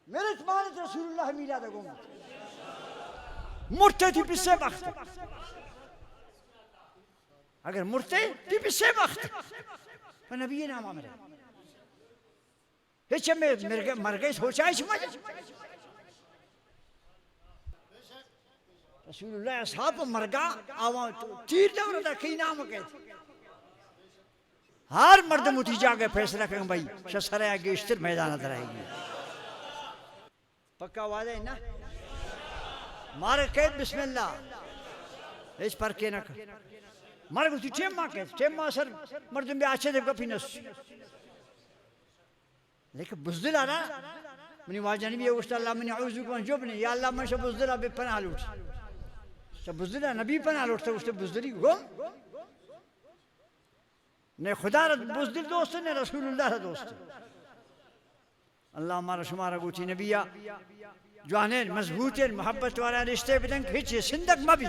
मेरे मान रसूलुल्लाह मीलाद गुम मुर्ते थी पिछले वक्त अगर मुर्ते थी पिछले वक्त पर नबी ये नाम मेरे हिच में मर गए सोचा है समझ रसूलुल्लाह साहब मर गा आवा तीर दौर दा की नाम के हर मर्द मुठी जाके फैसला करें भाई शसरे आगे इस्तर मैदान रहेगी पक्का वादा है ना मारे कैद बिस्मिल्लाह इस पर के ना मारे को चेम्मा के चेम्मा सर मर्द में अच्छे दे कफिनस लेकिन बुज़दिल आना मनी वाजनी भी उस्ताद अल्लाह मनी औज़ु को जब नहीं या अल्लाह मैं सब बुज़दिल अबे पनाह लूट सब बुज़दिल नबी पनाह लूटता उससे बुज़दिली गुम ने खुदा बुज़दिल दोस्त ने रसूलुल्लाह दोस्त अल्लाह हमारा शुमारा गुची नबिया जवाने मजबूत मोहब्बत वाला रिश्ते बिदंग खींचे सिंदक मबी